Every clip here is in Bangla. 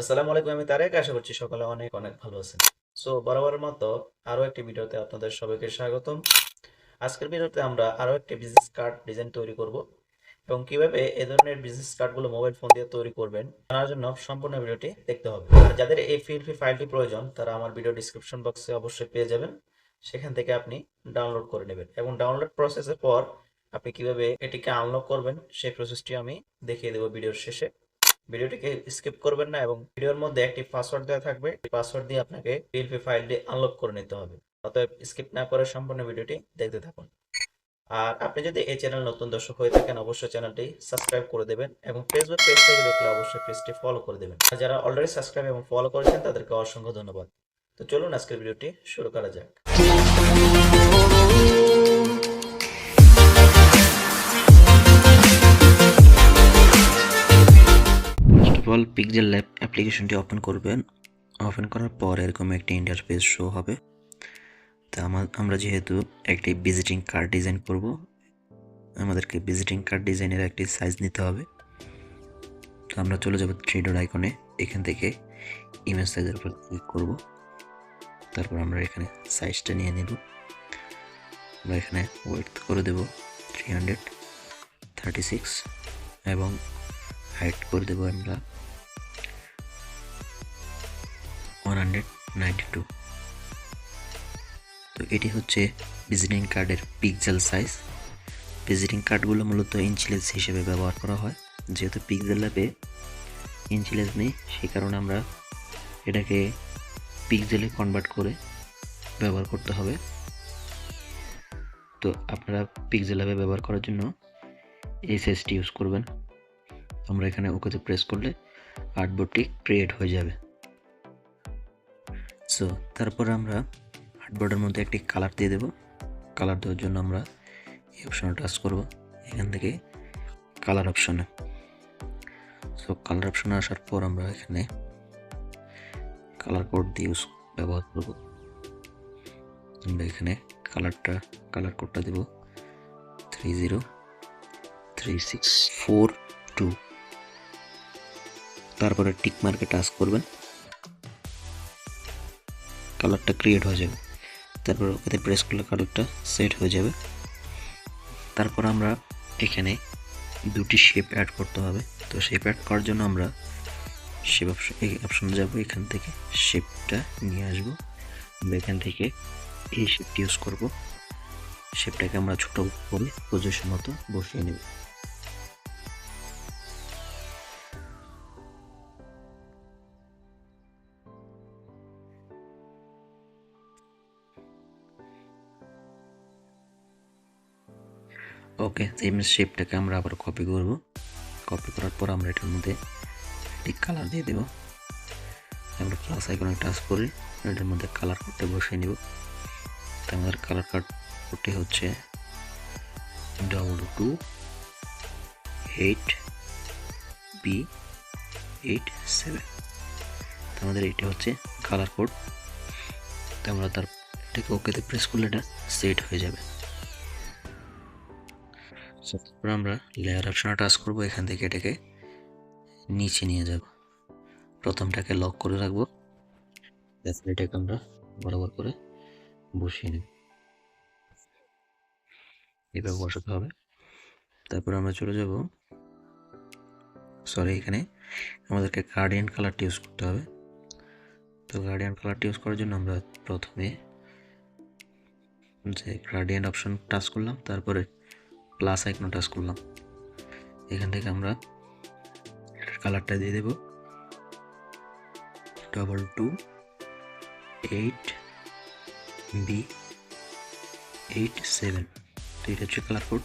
আসসালামু আলাইকুম। আমি তারেক। আশা করছি সকালে অনেক অনেক ভালো আছেন। সো বরাবরের মতো আরো একটি ভিডিওতে আপনাদের সবাইকে স্বাগতম। আজকের ভিডিওতে আমরা আরো একটি বিজনেস কার্ড ডিজাইন তৈরি করব এবং কিভাবে এই ধরনের বিজনেস কার্ডগুলো মোবাইল ফোন দিয়ে তৈরি করবেন জানার জন্য সম্পূর্ণ ভিডিওটি দেখতে হবে। আর যাদের এই পিএলপি ফাইলটি প্রয়োজন তারা আমার ভিডিও ডিসক্রিপশন বক্সে অবশ্যই পেয়ে যাবেন। সেখান থেকে আপনি ডাউনলোড করে নেবেন এবং ডাউনলোড প্রসেসের পর আপনি কিভাবে এটিকে আনলক করবেন সেই প্রসেসটি আমি দেখিয়ে দেবো ভিডিওর শেষে। ভিডিওটিকে স্কিপ করবেন না এবং ভিডিওর মধ্যে একটি পাসওয়ার্ড দেওয়া থাকবে। এই পাসওয়ার্ড দিয়ে আপনাকে পিএলপি ফাইলটি আনলক করে নিতে হবে। অতএব স্কিপ না করে সম্পূর্ণ ভিডিওটি দেখতে থাকুন। আর আপনি যদি এই চ্যানেল নতুন দর্শক হয়ে থাকেন অবশ্যই চ্যানেলটি সাবস্ক্রাইব করে দেবেন এবং ফেসবুক পেজ থেকে দেখলে অবশ্যই পেজটি ফলো করে দেবেন। আর যারা অলরেডি সাবস্ক্রাইব এবং ফলো করেছেন তাদেরকে অসংখ্য ধন্যবাদ। তো চলুন আজকের ভিডিওটি শুরু করা যাক। অল পিক্সেল ল্যাব অ্যাপ্লিকেশনটি ওপেন করবেন। ওপেন করার পর এরকম একটি ইন্টারফেস শো হবে। তা আমরা যেহেতু একটি ভিজিটিং কার্ড ডিজাইন করব, আমাদেরকে ভিজিটিং কার্ড ডিজাইনের একটি সাইজ নিতে হবে। তো আমরা চলে যাব থ্রি ডট আইকনে, এখান থেকে ইমেজ সাইজের উপর ক্লিক করব। তারপর আমরা এখানে সাইজটা নিয়ে নেব। আমরা এখানে ওয়েট করে দেব 336 এবং হাইট করে দেব আমরা 192। তো এটি হচ্ছে ভিজিটিং কার্ডের পিক্সেল সাইজ। ভিজিটিং কার্ডগুলো মূলত ইঞ্চিলেস হিসেবে ব্যবহার করা হয়। যেহেতু পিক্সেল ল্যাবে ইঞ্চিলেস নেই, সেই কারণে আমরা এটাকে পিক্সেলে কনভার্ট করে ব্যবহার করতে হবে। তো আপনারা পিক্সেল ল্যাবে ব্যবহার করার জন্য এসএসটি ইউজ করবেন। আমরা এখানে ওকেতে প্রেস করলে আর্টবোর্ডটি ক্রিয়েট হয়ে যাবে। সো তারপর আমরা আর্টবোর্ডের মধ্যে একটি কালার দিয়ে দেব। কালার দেওয়ার জন্য আমরা এই অপশনে টাচ করব, এখান থেকে কালার অপশনে। সো কালার অপশনে আসার পর আমরা এখানে কালার কোড দিয়ে ব্যবহার করব। আমরা এখানে কালার কোডটা দেব 303642। তারপরে টিক মার্কে টাচ করবেন, কালারটা ক্রিয়েট হয়ে যাবে। তারপর ওকে প্রেস করলে কালারটা সেট হয়ে যাবে। তারপর আমরা এখানে দুটি শেপ অ্যাড করতে হবে। তো শেপ অ্যাড করার জন্য আমরা শেপ অপশনে যাব, এখান থেকে শেপটা নিয়ে আসবো। আমরা এখান থেকে এই শেপটি ইউজ করব। শেপটাকে আমরা ছোট করে পজিশন মতো বসিয়ে নেব। ওকে, এই শেপটাকে আমরা আবার কপি করব। কপি করার পর আমরা এটার মধ্যে একটি কালার দিয়ে দেব। আমরা প্লাস আইকনে টাচ করে এটার মধ্যে কালার কোডটা বসিয়ে নেব। তো আমাদের কালার কোডটি হচ্ছে W28B87। তো আমাদের এটা হচ্ছে কালার কোড। তো আমরা এটাকে ওকেতে প্রেস করলে এটা সেট হয়ে যাবে। তারপর আমরা লেয়ার অপশনে টাচ করব, এখান থেকে এটাকে নিচে নিয়ে যাব। প্রথমটাকে লক করে রাখবো, এটাকে আমরা বরাবর করে বসিয়ে নেব। এভাবে বসাতে হবে। তারপর আমরা চলে যাব, এখানে আমাদেরকে গার্ডিয়ান কালারটি ইউজ করতে হবে। তো গার্ডিয়ান কালারটি ইউজ করার জন্য আমরা প্রথমে যে গ্রেডিয়েন্ট অপশন টাচ করলাম, তারপরে প্লাস আইকনে টাচ করলাম। এখান থেকে আমরা কালারটা দিয়ে দেব 2228B87। তো এটা হচ্ছে কালার কোড।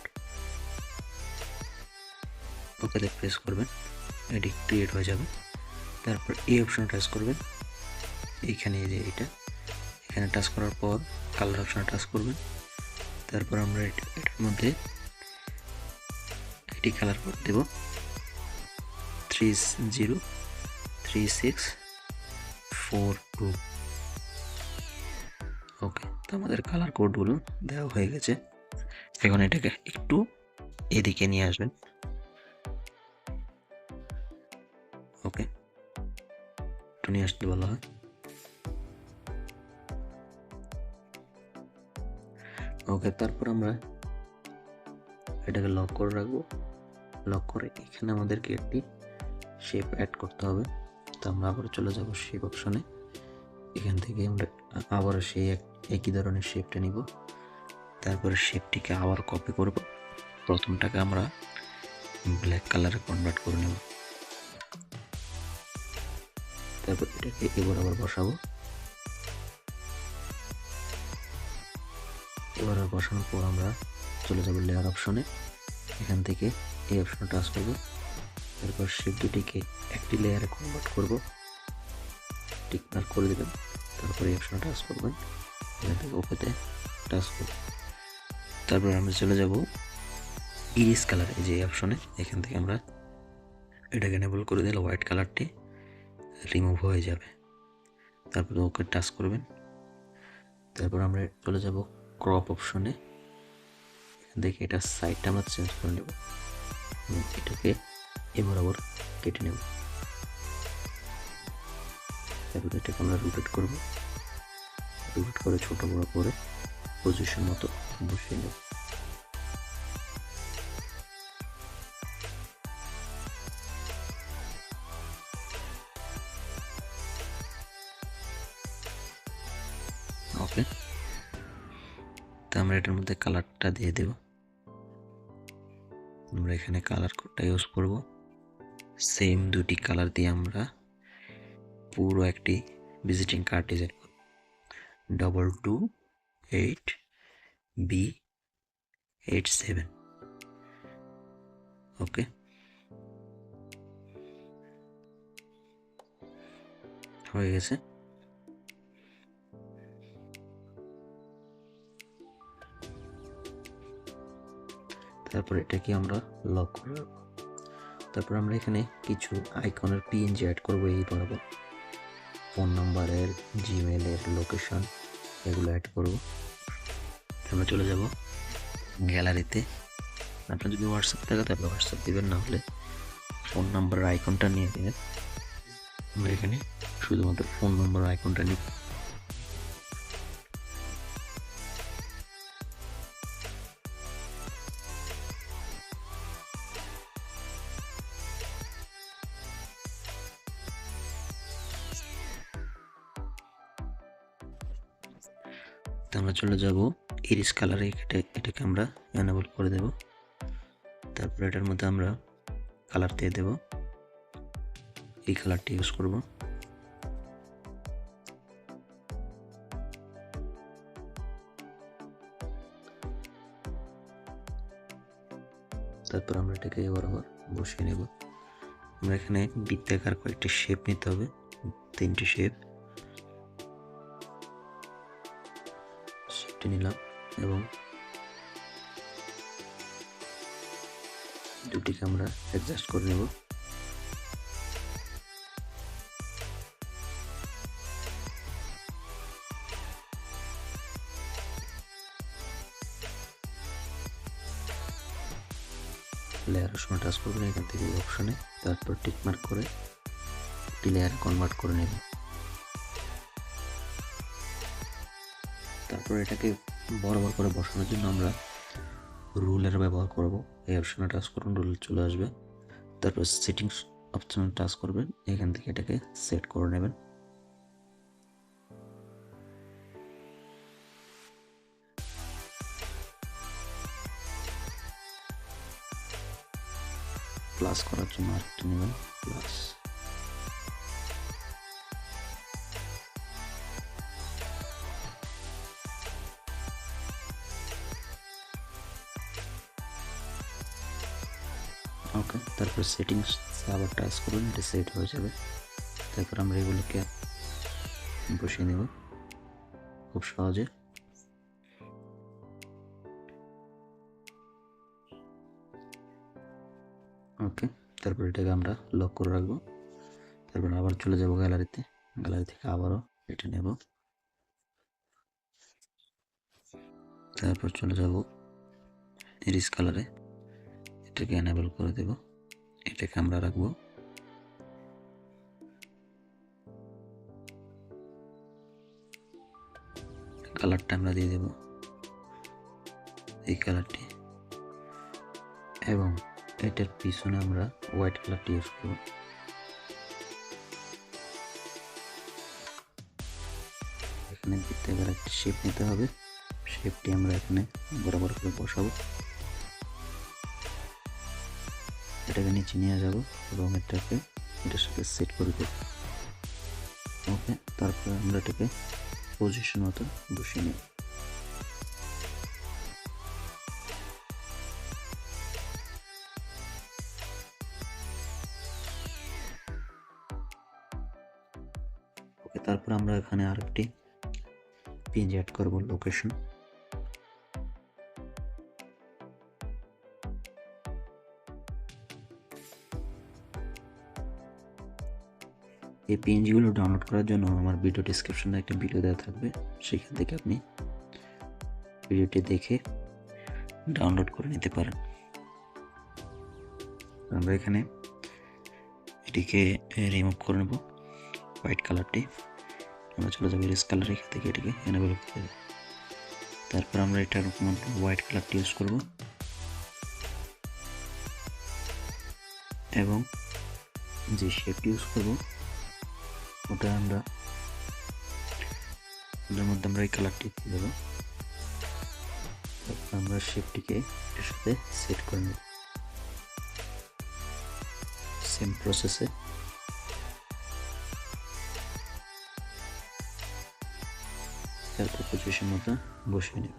ওকে প্রেস করবেন, এটি ক্রিয়েট হয়ে যাবে। তারপর এই অপশনে টাচ করবেন, এইখানে যে এখানে টাচ করার পর কালার অপশনে টাচ করবেন। তারপর আমরা এটার মধ্যে একটি কালার কোড দেব 303642। ওকে, তো আমাদের কালার কোডগুলো দেওয়া হয়ে গেছে। এখন এটাকে একটু এদিকে নিয়ে আসবেন। ওকে, একটু নিয়ে আসতে বলা হয়। ওকে, তারপর আমরা এটাকে লক করে রাখবো। লক করে এখানে আমাদেরকে একটি শেপ অ্যাড করতে হবে। তো আমরা আবার চলে যাব শেপ অপশনে। এখান থেকে আমরা আবার সেই একই ধরনের শেপটা নিব। তারপরে শেপটিকে আবার কপি করব। প্রথমটাকে আমরা ব্ল্যাক কালারে কনভার্ট করে নেব। তারপর এটাকে এবার আবার বসাবো। এবার বসানোর পর আমরা চলে যাব লেয়ার অপশনে। এখান থেকে এই অপশনে টাচ করব। তারপর শেপ দুটিকে একটি লেয়ারে কনভার্ট করব, টিক মার্ক করে দেবেন। তারপর এই অপশনে টাচ করবেন, এখান থেকে ওকেতে টাচ করবেন। তারপর আমরা চলে যাব ইরিস কালার, এই যে অপশনে। এখান থেকে আমরা এটাকে এনেবল করে দিলে হোয়াইট কালারটি রিমুভ হয়ে যাবে। তারপর ওকে টাচ করবেন। তারপর আমরা চলে যাব ক্রপ অপশনে। এখান থেকে এটা সাইডটা আমরা চেঞ্জ করে নেব, এটাকে এবার আবার কেটে নেব। তারপর এটাকে আমরা রোটেট করব, রোটেট করে ছোট বড় করে পজিশন মতো বসিয়ে নেব। ওকে, তো আমরা এটার মধ্যে কালারটা দিয়ে দেব। আমরা এখানে কালার কোডটা ইউজ করব। সেম দুটি কালার দিয়ে আমরা পুরো একটি ভিজিটিং কার্ড ডিজাইন করব। 2228B87। ওকে, হয়ে গেছে। তারপর এটাকে আমরা লক করে রাখবো। তারপর আমরা এখানে কিছু আইকনের পিএনজি অ্যাড করবো। এই বরাবর ফোন নাম্বারের, জিমেলের, লোকেশন এগুলো অ্যাড করবো। আমরা চলে যাব গ্যালারিতে। আপনার যদি হোয়াটসঅ্যাপ থাকে তাহলে হোয়াটসঅ্যাপ দিবেন, না হলে ফোন নাম্বারের আইকনটা নিয়ে দেবেন। আমরা এখানে শুধুমাত্র ফোন নাম্বারের আইকনটা নিব। তো আমরা চলে যাব ইরিস কালারে, এটাকে আমরা এনেবল করে দেব। তারপর এটার মধ্যে আমরা কালার দিয়ে দেব, এই কালারটি ইউজ করব। তারপর আমরা এটাকে বরাবর বসিয়ে নেব। আমরা এখানে বৃত্তাকার কয়েকটি শেপ নিতে হবে, 3টি শেপটি নিলাম এবং দুটিকে আমরা অ্যাডজাস্ট করে নেব। লেয়ার অপশনে টাচ করবেন, এখান থেকে এই অপশনে, তারপর টিক মার্ক করে একটি লেয়ারে কনভার্ট করে নেব। তারপর এটাকে বরাবর করে বসানোর জন্য আমরা রুলের ব্যবহার করব। এই অপশনে টাচ করুন, রুল চলে আসবে। তারপর সেটিংস অপশনে টাচ করবেন, এখান থেকে এটাকে সেট করে নেবেন। প্লাস করার জন্য আরেকটা নেবেন, প্লাস। ওকে, তারপর সেটিংস আবার টাচ করুন, এটা সেট হয়ে যাবে। তারপর আমরা এগুলোকে বসিয়ে নেব খুব সহজে। ওকে, তারপর এটাকে আমরা লক করে রাখবো। তারপর আবার চলে যাব গ্যালারিতে, গ্যালারি থেকে আবারও এটা নেব। তারপর চলে যাব ইরিস কালারে, এটাকে এনেবল করে দেব। এটাকে আমরা রাখবো। কালারটা আমরা দিয়ে দেব, এই কালারটি, এবং এটার পিছনে আমরা হোয়াইট কালারটি ইউজ করব। এখানে বৃত্তাকার একটা শেপ নিতে হবে, শেপটি আমরা এখানে বরাবর করে বসাবো, এটাকে নিচে নিয়ে যাব এবং এটাকে এটার সাথে সেট করে দেব। ওকে, তারপরে আমরা এটাকে পজিশন মতো বসিয়ে নেব। ওকে, তারপর আমরা এখানে আরেকটি পেজ অ্যাড করব, লোকেশন। এই পিএনজিগুলো ডাউনলোড করার জন্য আমার ভিডিও ডিসক্রিপশনে একটা ভিডিও দেওয়া থাকবে, সেখান থেকে আপনি ভিডিওটি দেখে ডাউনলোড করে নিতে পারেন। আমরা এখানে এটিকে রিমুভ করে নেব, হোয়াইট কালারটি আমরা চলে যাবো রেস কালার, এখান থেকে এটিকে এনেবল করে দেব। তারপর আমরা এটার মধ্যে হোয়াইট কালারটি ইউজ করব এবং যে শেপটি ইউজ করব ওটা আমরা ওটার মধ্যে আমরা এই কালারটি দিয়ে দেবো। তারপর আমরা শেপটিকে এর সাথে সেট করে নেব সেম প্রসেসে। তারপর পজিশন মতো বসিয়ে নেব।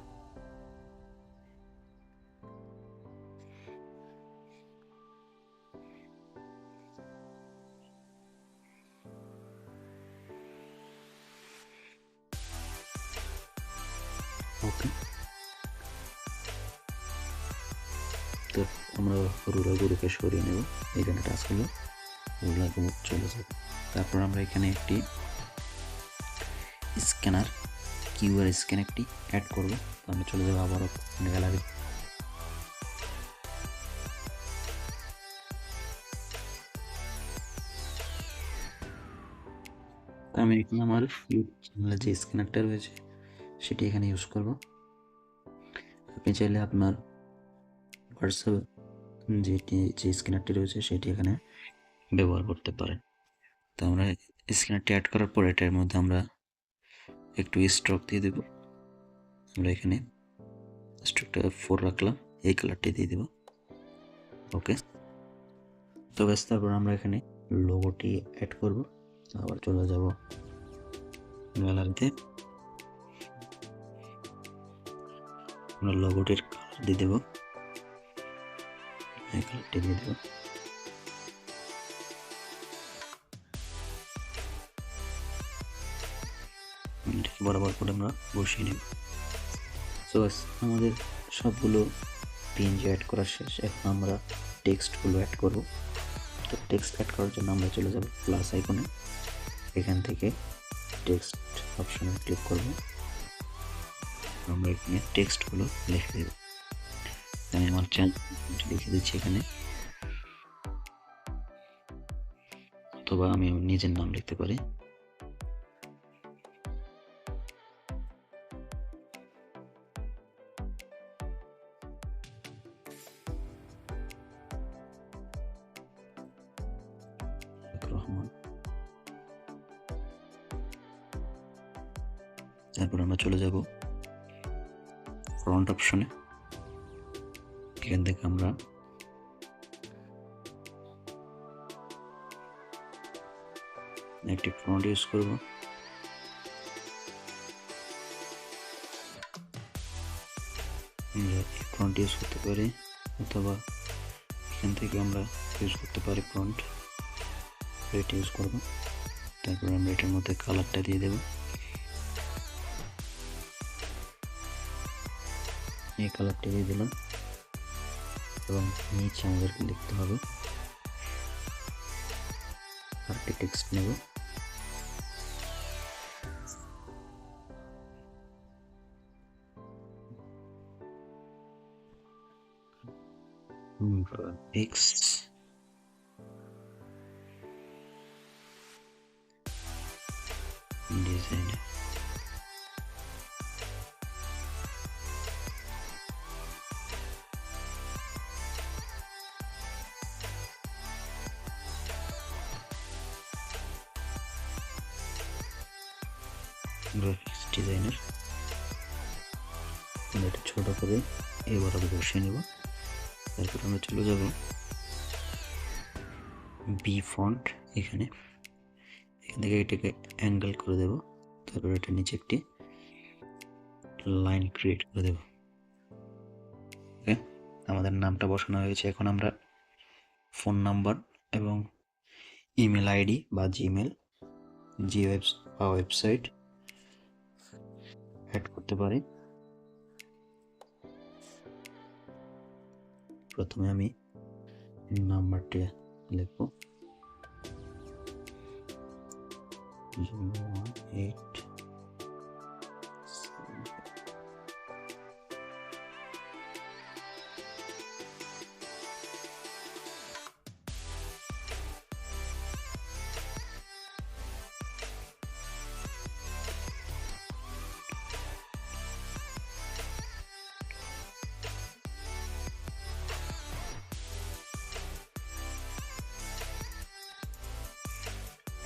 ওকে, তো আমরা রুলারগুলোকে সরিয়ে নেব, এখানে টাচ করলে রুলারগুলো চলে যাবে। তারপর আমরা এখানে একটি স্ক্যানার, কিউআর স্ক্যানারটি অ্যাড করব। তো আমরা চলে যাবো আবারও গ্যালারি, আমি এখানে আমার ইউটিউব চ্যানেলে যে স্ক্যানারটা রয়েছে সেটি এখানে ইউজ করব। আপনি চাইলে আপনার হোয়াটসঅ্যাপ যে স্ক্যানারটি রয়েছে সেটি এখানে ব্যবহার করতে পারেন। তো আমরা স্ক্যানারটি অ্যাড করার পর এটার মধ্যে আমরা একটু স্ট্রোক দিয়ে দেব। আমরা এখানে স্ট্রোকটা 4 রাখলাম, এই কালারটি দিয়ে দেব। ওকে, তো ব্যাস, তারপর আমরা এখানে লোগোটি অ্যাড করব। আবার চলে যাব গ্যালারিতে, আমরা লোগোটির কালার দিয়ে দেব, এই কালারটি দিয়ে দেব। এটাকে বরাবর করে আমরা বসিয়ে নেব। তো ব্যাস, আমাদের সবগুলো পিএনজি অ্যাড করা শেষ। এখন আমরা টেক্সটগুলো অ্যাড করব। তো টেক্সট অ্যাড করার জন্য আমরা চলে যাব প্লাস আইকনে, এখান থেকে টেক্সট অপশনে ক্লিক করব। আমরা এখানে টেক্সটগুলো লিখে দেব। আমি আমার চ্যানেল লিখে দিচ্ছি এখানে, অথবা আমি আমার নিজের নাম লিখতে পারি। রহমান। তারপর আমরা চলে যাব ফ্রন্ট অপশনে, এখান থেকে আমরা একটি ফন্ট ইউজ করব। আমরা এই ফন্ট ইউজ করতে পারি, অথবা এখান থেকে আমরা ইউজ করতে পারি ফন্ট, এটা ইউজ করব। তারপর আমরা এটার মধ্যে কালারটা দিয়ে দেব, এই কালারটা দিয়ে দিলাম এবং নিচে আমাদেরকে লিখতে হবে, আরেকটি টেক্সট নেব। X design, graphics designer. আমরা এটা ছোট করে এবার আমি বসিয়ে নেব। তারপর আমরা চলে যাব বি ফন্ট, এখান থেকে এটাকে অ্যাঙ্গেল করে দেব। তারপর এটা নিচে একটি লাইন ক্রিয়েট করে দেব। ওকে, আমাদের নামটা বসানো হয়েছে। এখন আমরা ফোন নাম্বার এবং ইমেল আইডি বা জিমেল বা ওয়েবসাইট অ্যাড করতে পারি। প্রথমে আমি নাম্বারটি লিখব 018।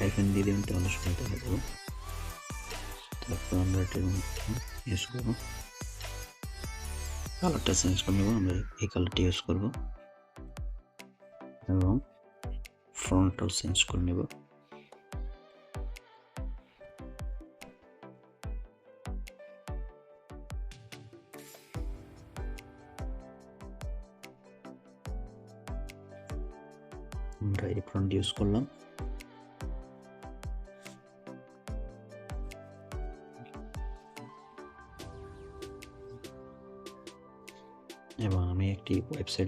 টাইফেন দিয়ে দেবেন, তাহলে সময় দেখা যাবে। তারপর আমরা এটা ইউজ করবো, কালারটা চেঞ্জ করে নেবো। আমরা এই কালারটা ইউজ করবো এবং ফন্টটাও চেঞ্জ করে নেব। আমরা এই ফন্ট ইউজ করলাম। এবং আমি একটি ওয়েবসাইট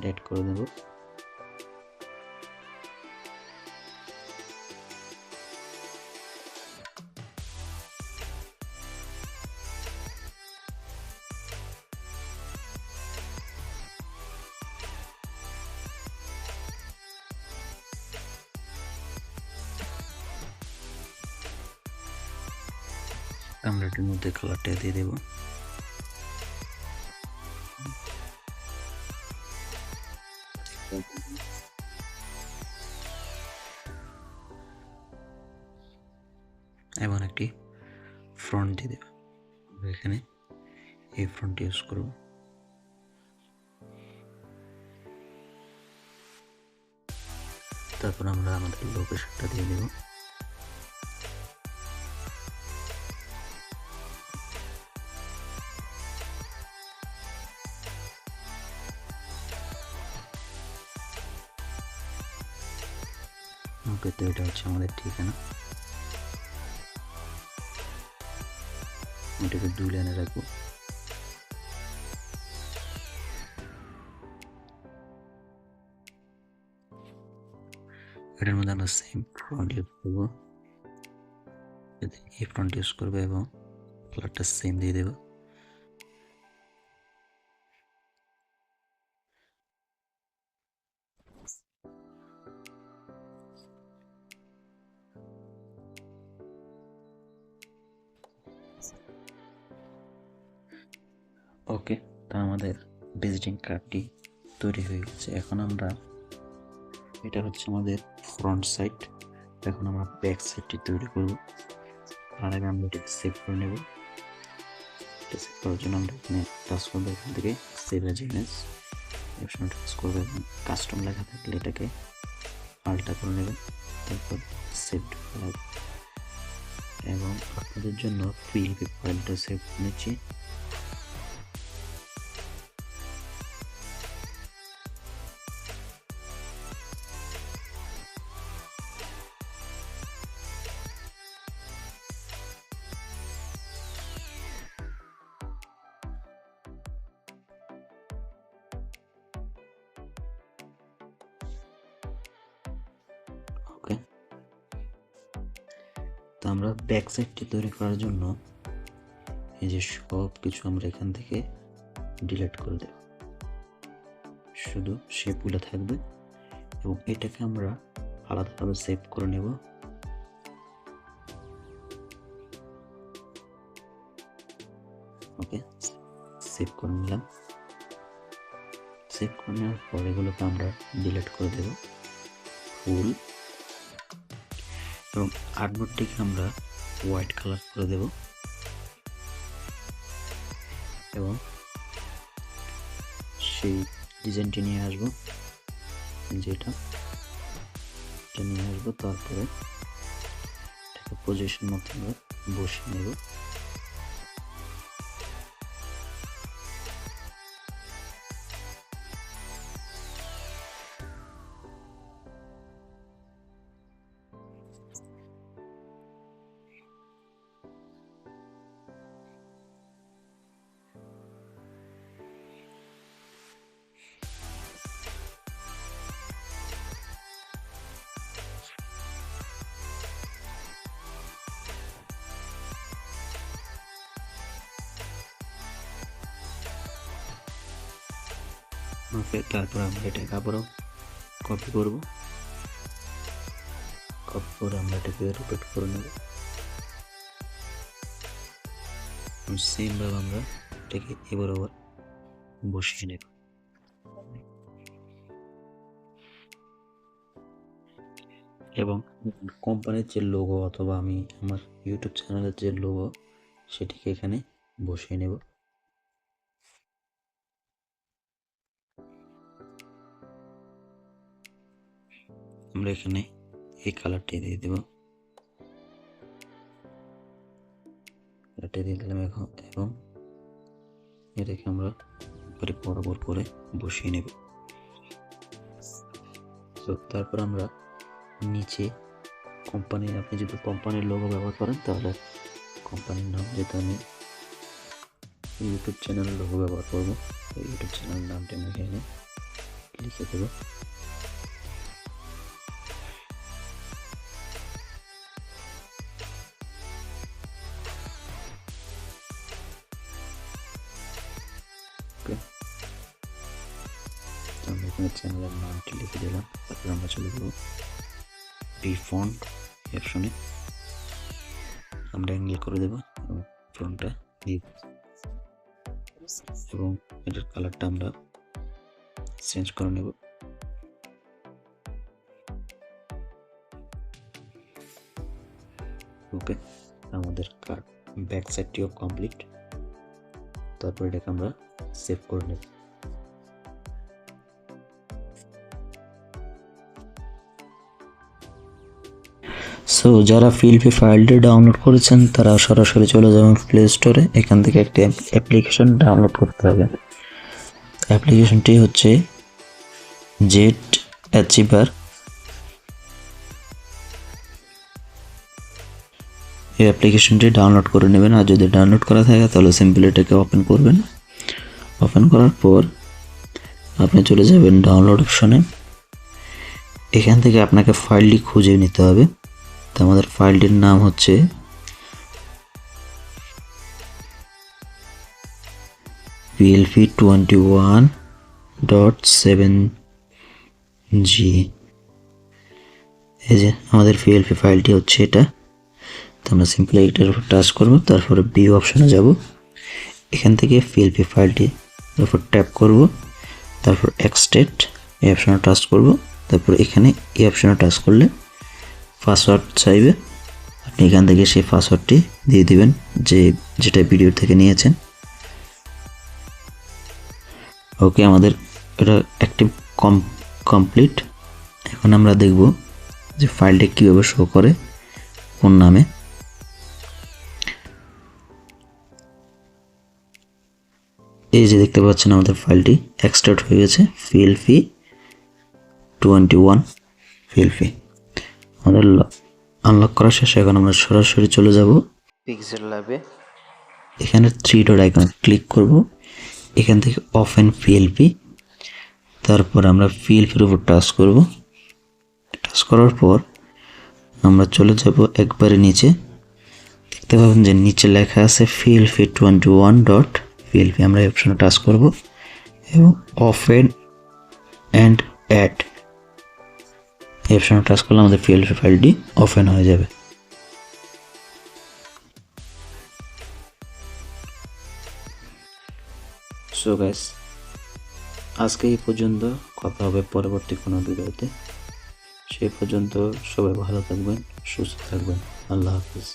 অ্যাড করে দেব। আমরা এটার মধ্যে কালারটা দিয়ে দেব। এবং একটি ফ্রন্ট দিয়ে দেব। এখানে এই ফ্রন্ট ইউজ করব। তারপর আমরা আমাদের লোকেশনটা দিয়ে দেব। ওকে, তো এটা হচ্ছে আমাদের ঠিকানা। এটাকে 2 লাইনে রাখবো। এটার মধ্যে আমরা সেম ফন্ট ইউজ করবো, এই ফন্ট ইউজ করবো এবং কালারটা সেম দিয়ে দেবো। ওকে, তা আমাদের ভিজিটিং কার্ডটি তৈরি হয়ে গেছে। এখন আমরা, এটা হচ্ছে আমাদের ফ্রন্ট সাইড। এখন আমরা ব্যাক সাইডটি তৈরি করব। আর আগে আমরা এটাকে সেভ করে নেব। এটা সেভ করার জন্য আমরা এখানে টাচ করবো, এখান থেকে save age image option touch করবো এবং কাস্টম লেখা থাকলে এটাকে আলটা করে নেবেন। তারপর সেভ লাগবে এবং আপনাদের জন্য পিএলপি ফাইলটা সেভ করে নিচ্ছি। ওকে, তো আমরা ব্যাক সাইডটি তৈরি করার জন্য এই যে সব কিছু আমরা এখান থেকে ডিলিট করে দেব, শুধু শেপগুলো থাকবে এবং এটাকে আমরা আলাদাভাবে সেভ করে নেব। ওকে, সেভ করে নিলাম। সেভ করে নেওয়ার পর এগুলোকে আমরা ডিলিট করে দেব ফুল এবং আর্টবোর্ডটিকে আমরা হোয়াইট কালার করে দেব এবং সেই ডিজাইনটি নিয়ে আসবো, যেটা নিয়ে আসবো। তারপরে পজিশন মতো আমরা বসিয়ে নেব। তারপর আমরা এটাকে আবারও কপি করব, কপি করে আমরা এটাকে রোটেট করে নেব। সেম ভাবে আমরা এটাকে এবার আবার বসিয়ে নেব। এবং কোম্পানির যে লোগো অথবা আমি আমার ইউটিউব চ্যানেলের যে লোগো সেটিকে এখানে বসিয়ে নেব। আমরা এখানে এই কালারটি দিয়ে দেব, দিয়ে দিলাম এখন, এবং এটাকে আমরা বরাবর করে বসিয়ে নেব। তো তারপর আমরা নিচে কোম্পানির, আপনি যদি কোম্পানির লোগো ব্যবহার করেন তাহলে কোম্পানির নাম, যেহেতু আমি ইউটিউব চ্যানেলের লোগো ব্যবহার করব, ইউটিউব চ্যানেলের নামটা আমি এখানে লিখে দেব। আমরা এখানে চ্যানেলের নামটি লিখে দিলাম। তারপর আমরা চলে যাব ফন্ট অপশনে, আমরা অ্যাঙ্গেল করে দেব এবং ফন্টটা দিয়ে, এবং এটার কালারটা আমরা চেঞ্জ করে নেব। ওকে, আমাদের কার্ড ব্যাক সাইডটিও কমপ্লিট। তারপর এটাকে আমরা সেভ করে নেব। সো যারা ফিল্পি ফাইলটি ডাউনলোড করেছেন তারা সরাসরি চলে যাবেন প্লে স্টোরে, এখান থেকে একটি অ্যাপ্লিকেশন ডাউনলোড করতে হবে। অ্যাপ্লিকেশনটি হচ্ছে জেট অ্যাচিভার। এই অ্যাপ্লিকেশনটি ডাউনলোড করে নেবেন, আর যদি ডাউনলোড করা থাকে তাহলে সিম্পল এটাকে ওপেন করবেন। ওপেন করার পর আপনি চলে যাবেন ডাউনলোড অপশনে। এখান থেকে আপনাকে ফাইলটি খুঁজে নিতে হবে। তো আমাদের ফাইলটির নাম হচ্ছে PLP21.7G। এই যে আমাদের PLP ফাইলটি হচ্ছে এটা। তো আমরা সিম্পলি এটার উপর টাচ করব, তারপরে ভিউ অপশনে যাব। এখান থেকে PLP ফাইলটির উপর ট্যাপ করব, তারপর এক্সট্রাক্ট এই অপশনে টাচ করব, তারপর এখানে এই অপশনে টাচ করলে পাসওয়ার্ড চাইবে। আপনি এখান থেকে সেই পাসওয়ার্ডটি দিয়ে দিবেন যেটা ভিডিও থেকে নিয়েছেন। ওকে, আমাদের এটা অ্যাক্টিভ কমপ্লিট। এখন আমরা দেখব যে ফাইলটা কীভাবে শো করে, কোন নামে। এই যে দেখতে পাচ্ছেন আমাদের ফাইলটি এক্সট্রাক্ট হয়ে গেছে, PLP21 PLP। আমাদের আনলক করা শেষ। এখন আমরা সরাসরি চলে যাব পিক্সেল ল্যাবে। এখানে 3 ডট আইকনে ক্লিক করব, এখান থেকে ওপেন PLP, তারপর আমরা PLPর উপর টাচ করব। টাচ করার পর আমরা চলে যাব একবারে নিচে, দেখতে পাবেন যে নিচে লেখা আছে PLP21.PLP। আমরা এই অপশনে টাচ করব এবং ওপেন অ্যান্ড অ্যাড এই অপশনে টাচ করলে আমাদের PLP ফাইলটি ওপেন হয়ে যাবে। সো গাইস, আজকে এই পর্যন্ত, কথা হবে পরবর্তী কোনো ভিডিওতে। সেই পর্যন্ত সবাই ভালো থাকবেন, সুস্থ থাকবেন। আল্লাহ হাফিজ।